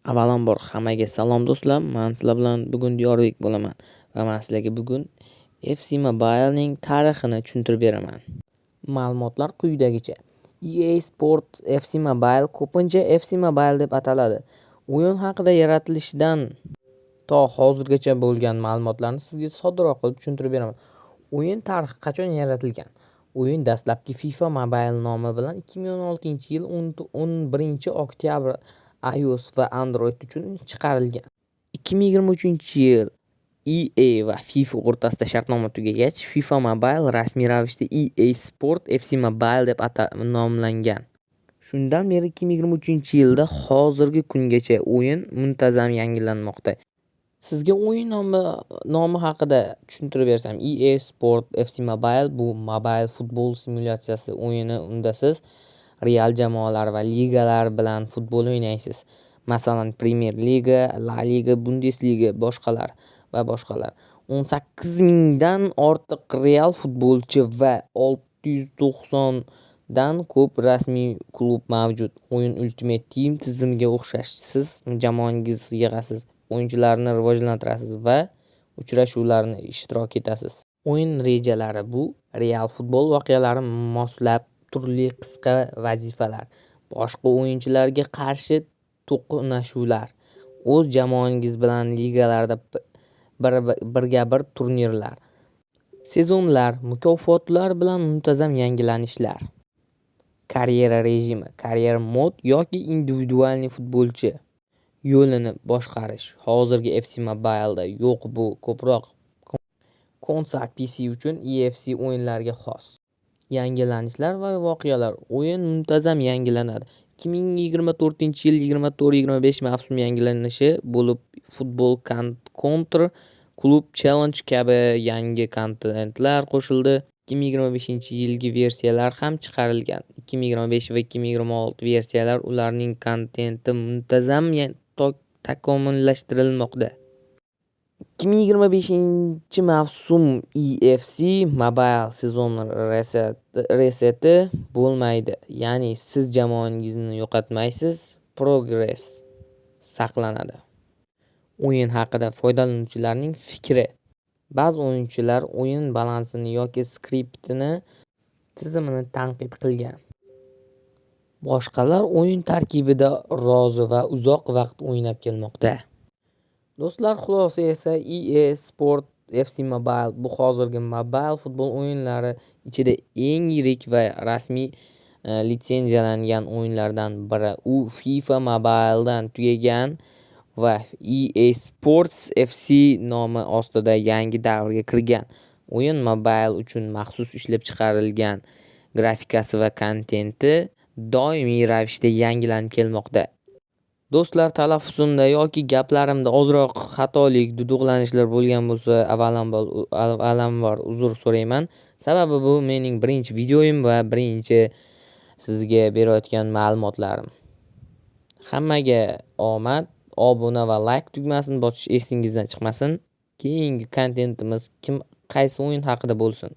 Avvalambor hammaga salom do'stlar. Men sizlar bilan bugun Diyorbek bo'laman va men sizlarga bugun FC Mobile'ning tarixini tushuntirib beraman. Ma'lumotlar quyidagicha. EA Sport FC Mobile ko'pincha FC Mobile deb ataladi. O'yin haqida yaratilishidan to hozirgacha bo'lgan ma'lumotlarni sizga soddaroq qilib tushuntirib beraman. O'yin tarixi qachon yaratilgan? O'yin dastlabki FIFA Mobile nomi bilan 2016-yil 11-oktyabr iOS va Android uchun chiqarilgan. 2023-yil EA va FIFA o'rtasida shartnoma tugagach, FIFA Mobile rasmiy ravishda EA Sport FC Mobile deb nomlangan. Shundan beri 2023-yilda hozirgi kungacha o'yin muntazam yangilanmoqda. Sizga o'yin nomi haqida tushuntirib bersam, EA Sport FC Mobile bu mobil futbol simulyatsiyasi o'yini. Unda siz real jamoalar va ligalar bilan futbol o'ynaysiz. Masalan, Premier Liga, La Liga, Bundesliga, boshqalar. 18 mingdan ortiq real futbolchi va 690 dan ko'p rasmiy klub mavjud. O'yin Ultimate Team tizimiga o'xshash. Siz jamoangiz yig'asiz, o'yinchilarni rivojlantirasiz va uchrashuvlarni ishtirok etasiz. O'yin rejalari bu real futbol voqealarini moslab turli qisqa vazifalar, boshqa o'yinchilarga qarshi to'qnashuvlar, o'z jamoangiz bilan ligalarda birga-bir turnirlar, sezonlar, mukofotlar bilan muntazam yangilanishlar. Karyera rejimi, karyera mod yoki individualniy futbolchi yo'lini boshqarish hozirgi FC Mobile'da yo'q. Bu ko'proq konsol PC uchun EFC o'yinlariga xos. Yangilanishlar va voqealar. O'yin muntazam yangilanadi. 2024-yil 24-25 mavsum yangilanishi bo'lib, futbol Counter, Club Challenge kabi yangi kontentlar qo'shildi. 2025-yilgi versiyalar ham chiqarilgan. 2025 va 2026 versiyalar ularning kontenti muntazam takomillashtirilmoqda. 2025-mavsum EFC Mobile sezon reseti bo'lmaydi. Ya'ni siz jamoangizni yo'qotmaysiz, progress saqlanadi. O'yin haqida foydalanuvchilarning fikri. Ba'zi o'yinchilar o'yin balansini yoki skriptini tizimini tanqid qilgan. Boshqalar o'yin tarkibida rozi va uzoq vaqt o'ynab kelmoqda. Do'stlar, xulosa esa EA Sport FC Mobile bu hozirgi mobil futbol o'yinlari ichida eng yirik va rasmiy litsenziyalangan o'yinlardan biri. U FIFA Mobile'dan tugagan va EA Sports FC nomi ostida yangi davrga kirgan. O'yin mobil uchun maxsus ishlab chiqarilgan, grafikasi va kontenti doimiy ravishda yangilanib kelmoqda. Do'stlar, talaffuzimda yoki gaplarimda ozroq xatolik, duduqlanishlar bo'lgan bo'lsa, avvalambor uzr so'rayman. Sababi bu mening birinchi videoyim va birinchi sizga berayotgan ma'lumotlarim. Hammaga omad, obuna va like tugmasini bosish esingizdan chiqmasin. Keyingi kontentimiz qaysi o'yin haqida bo'lsin.